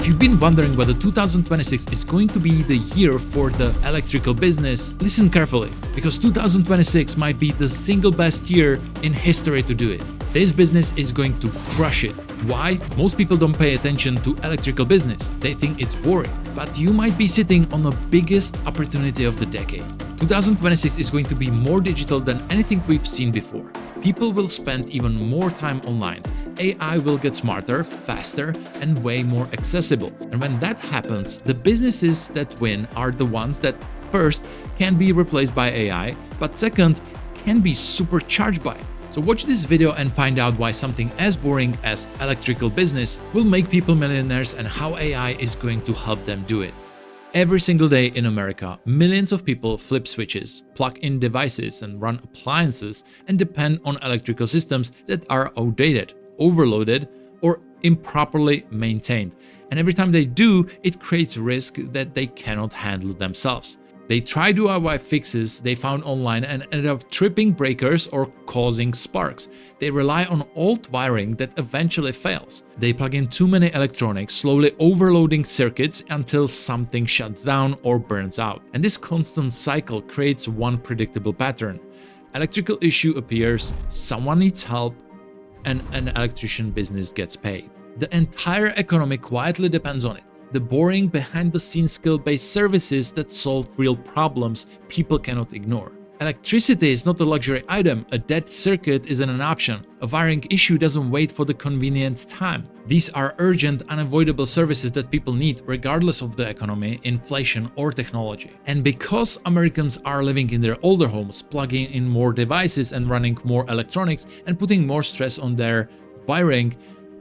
If you've been wondering whether 2026 is going to be the year for the electrical business, listen carefully, because 2026 might be the single best year in history to do it. This business is going to crush it. Why? Most people don't pay attention to electrical business. They think it's boring. But you might be sitting on the biggest opportunity of the decade. 2026 is going to be more digital than anything we've seen before. People will spend even more time online. AI will get smarter, faster, and way more accessible. And when that happens, the businesses that win are the ones that, first, can be replaced by AI, but second, can be supercharged by it. So watch this video and find out why something as boring as electrical business will make people millionaires and how AI is going to help them do it. Every single day in America, millions of people flip switches, plug in devices and run appliances and depend on electrical systems that are outdated, overloaded, or improperly maintained. And every time they do, it creates risk that they cannot handle themselves. They try DIY fixes they found online and ended up tripping breakers or causing sparks. They rely on old wiring that eventually fails. They plug in too many electronics, slowly overloading circuits until something shuts down or burns out. And this constant cycle creates one predictable pattern. Electrical issue appears, someone needs help, and an electrician business gets paid. The entire economy quietly depends on it. The boring, behind-the-scenes skill-based services that solve real problems people cannot ignore. Electricity is not a luxury item. A dead circuit isn't an option. A wiring issue doesn't wait for the convenient time. These are urgent, unavoidable services that people need regardless of the economy, inflation, or technology. And because Americans are living in their older homes, plugging in more devices and running more electronics and putting more stress on their wiring,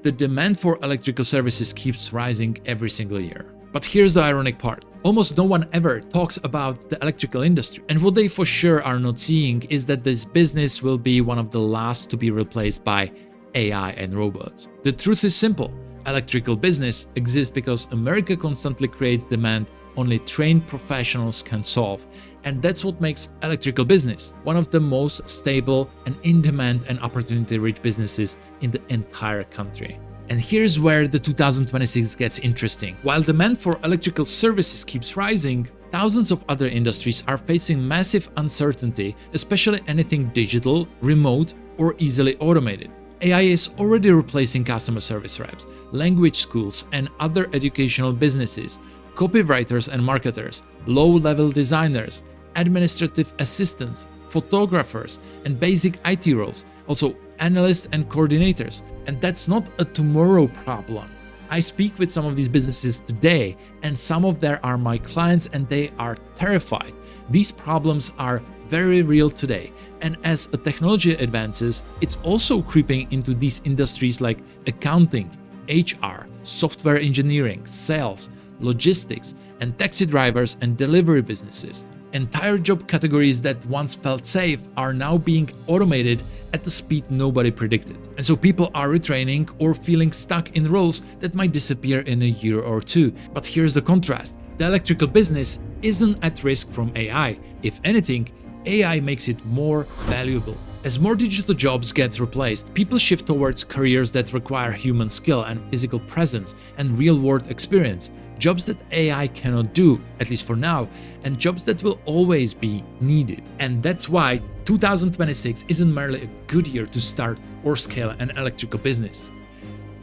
the demand for electrical services keeps rising every single year. But here's the ironic part. Almost no one ever talks about the electrical industry. And what they for sure are not seeing is that this business will be one of the last to be replaced by AI and robots. The truth is simple. Electrical business exists because America constantly creates demand only trained professionals can solve. And that's what makes electrical business one of the most stable and in-demand and opportunity-rich businesses in the entire country. And here's where the 2026 gets interesting. While demand for electrical services keeps rising, thousands of other industries are facing massive uncertainty, especially anything digital, remote, or easily automated. AI is already replacing customer service reps, language schools, and other educational businesses, copywriters and marketers, low-level designers, administrative assistants, photographers, and basic IT roles, also analysts and coordinators. And that's not a tomorrow problem. I speak with some of these businesses today, and some of them are my clients, and they are terrified. These problems are very real today, and as a technology advances, it's also creeping into these industries like accounting, HR, software engineering, sales, logistics, and taxi drivers and delivery businesses. Entire job categories that once felt safe are now being automated at the speed nobody predicted. And so people are retraining or feeling stuck in roles that might disappear in a year or two. But here's the contrast. The electrical business isn't at risk from AI. If anything, AI makes it more valuable. As more digital jobs get replaced, people shift towards careers that require human skill and physical presence and real-world experience. Jobs that AI cannot do, at least for now, and jobs that will always be needed. And that's why 2026 isn't merely a good year to start or scale an electrical business.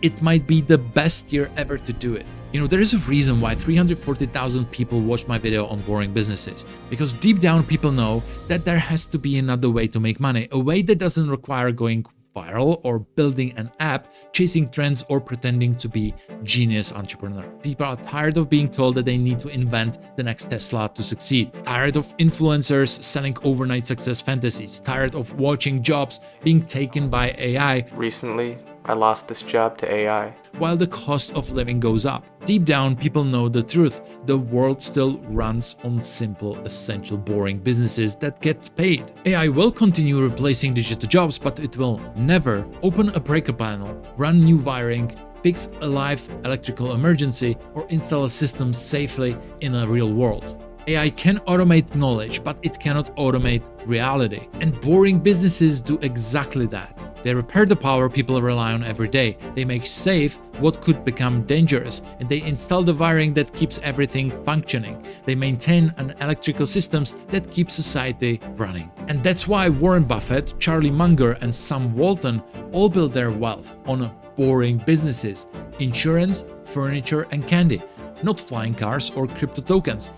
It might be the best year ever to do it. You know, there is a reason why 340,000 people watched my video on boring businesses, because deep down people know that there has to be another way to make money, a way that doesn't require going viral or building an app, chasing trends, or pretending to be genius entrepreneur. People are tired of being told that they need to invent the next Tesla to succeed, tired of influencers selling overnight success fantasies, tired of watching jobs being taken by AI. Recently, I lost this job to AI. While the cost of living goes up. Deep down, people know the truth. The world still runs on simple, essential, boring businesses that get paid. AI will continue replacing digital jobs, but it will never open a breaker panel, run new wiring, fix a live electrical emergency, or install a system safely in a real world. AI can automate knowledge, but it cannot automate reality. And boring businesses do exactly that. They repair the power people rely on every day. They make safe what could become dangerous, and they install the wiring that keeps everything functioning. They maintain an electrical systems that keep society running. And that's why Warren Buffett, Charlie Munger, and Sam Walton all build their wealth on boring businesses: insurance, furniture, and candy, not flying cars or crypto tokens.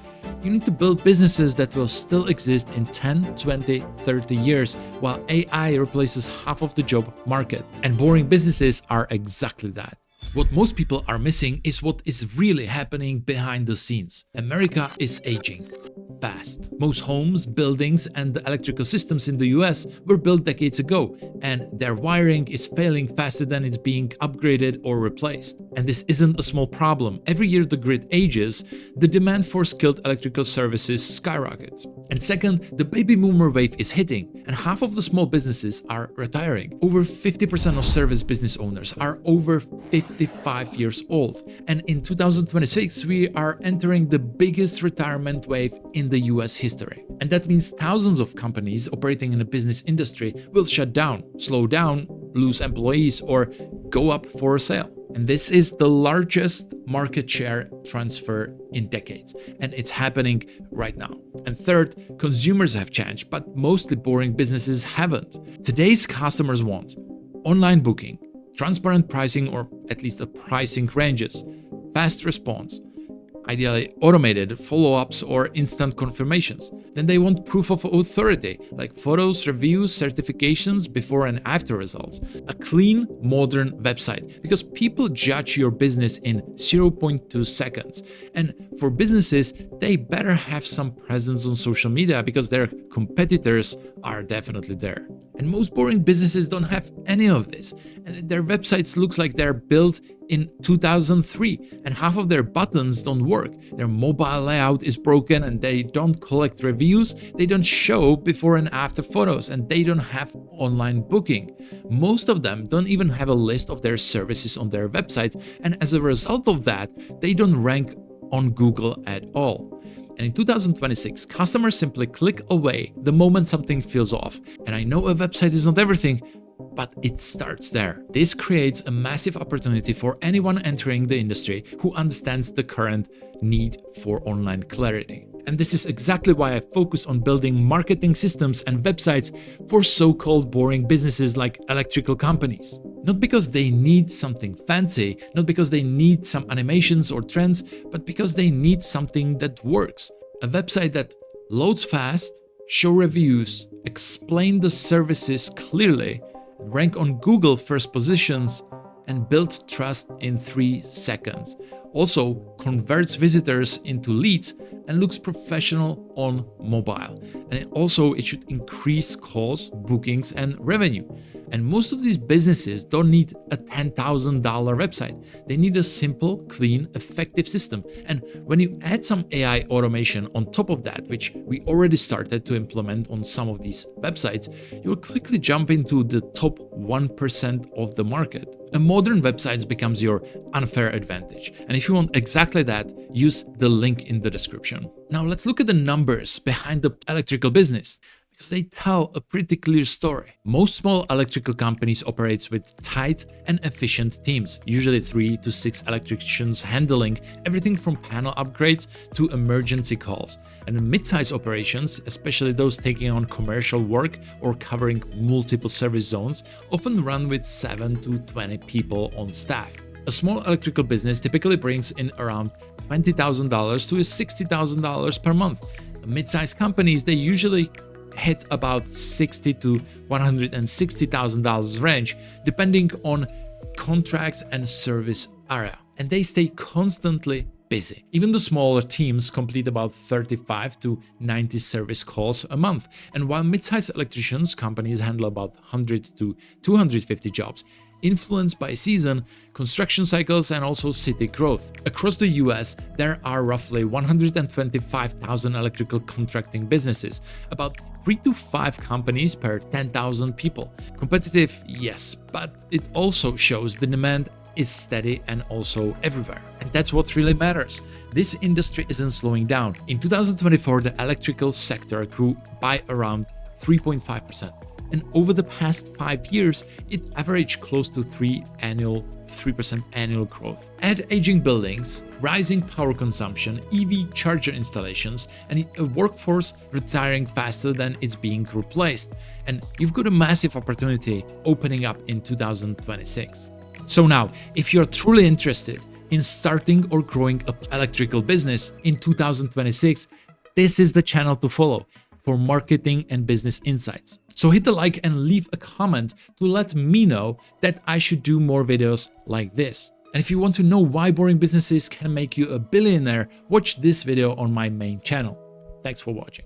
You need to build businesses that will still exist in 10, 20, 30 years while AI replaces half of the job market. And boring businesses are exactly that. What most people are missing is what is really happening behind the scenes. America is aging fast. Most homes, buildings, and the electrical systems in the US were built decades ago, and their wiring is failing faster than it's being upgraded or replaced. And this isn't a small problem. Every year the grid ages, the demand for skilled electrical services skyrockets. And second, the baby boomer wave is hitting, and half of the small businesses are retiring. Over 50% of service business owners are over 55 years old. And in 2026, we are entering the biggest retirement wave in the US history. And that means thousands of companies operating in the business industry will shut down, slow down, lose employees, or go up for sale. And this is the largest market share transfer in decades, and it's happening right now. And third, consumers have changed, but mostly boring businesses haven't. Today's customers want online booking, transparent pricing, or at least a pricing ranges, fast response, ideally automated follow-ups or instant confirmations. Then they want proof of authority, like photos, reviews, certifications, before and after results. A clean, modern website, because people judge your business in 0.2 seconds. And for businesses, they better have some presence on social media because their competitors are definitely there. And most boring businesses don't have any of this. And their websites looks like they're built in 2003, and half of their buttons don't work. Their mobile layout is broken, and they don't collect reviews, they don't show before and after photos, and they don't have online booking. Most of them don't even have a list of their services on their website, and as a result of that, they don't rank on Google at all. And in 2026, customers simply click away the moment something feels off. And I know a website is not everything, but it starts there. This creates a massive opportunity for anyone entering the industry who understands the current need for online clarity. And this is exactly why I focus on building marketing systems and websites for so-called boring businesses like electrical companies. Not because they need something fancy, not because they need some animations or trends, but because they need something that works. A website that loads fast, show reviews, explain the services clearly, rank on Google first positions, and build trust in 3 seconds. Also converts visitors into leads and looks professional on mobile. And it should increase calls, bookings, and revenue. And most of these businesses don't need a $10,000 website. They need a simple, clean, effective system. And when you add some AI automation on top of that, which we already started to implement on some of these websites, you'll quickly jump into the top 1% of the market. A modern website becomes your unfair advantage. And if you want exactly that, use the link in the description. Now let's look at the numbers behind the electrical business, because they tell a pretty clear story. Most small electrical companies operate with tight and efficient teams, usually 3 to 6 electricians handling everything from panel upgrades to emergency calls. And mid-size operations, especially those taking on commercial work or covering multiple service zones, often run with 7 to 20 people on staff. A small electrical business typically brings in around $20,000 to $60,000 per month. Mid-size companies, they usually hit about $60,000 to $160,000 range, depending on contracts and service area. And they stay constantly busy. Even the smaller teams complete about 35 to 90 service calls a month. And while mid-sized electricians companies handle about 100 to 250 jobs, influenced by season, construction cycles, and also city growth. Across the US, there are roughly 125,000 electrical contracting businesses, about 3 to 5 companies per 10,000 people. Competitive, yes, but it also shows the demand is steady and also everywhere. And that's what really matters. This industry isn't slowing down. In 2024, the electrical sector grew by around 3.5%. And over the past 5 years, it averaged close to 3% annual growth. Add aging buildings, rising power consumption, EV charger installations, and a workforce retiring faster than it's being replaced. And you've got a massive opportunity opening up in 2026. So now, if you're truly interested in starting or growing an electrical business in 2026, this is the channel to follow for marketing and business insights. So hit the like and leave a comment to let me know that I should do more videos like this. And if you want to know why boring businesses can make you a billionaire, watch this video on my main channel. Thanks for watching.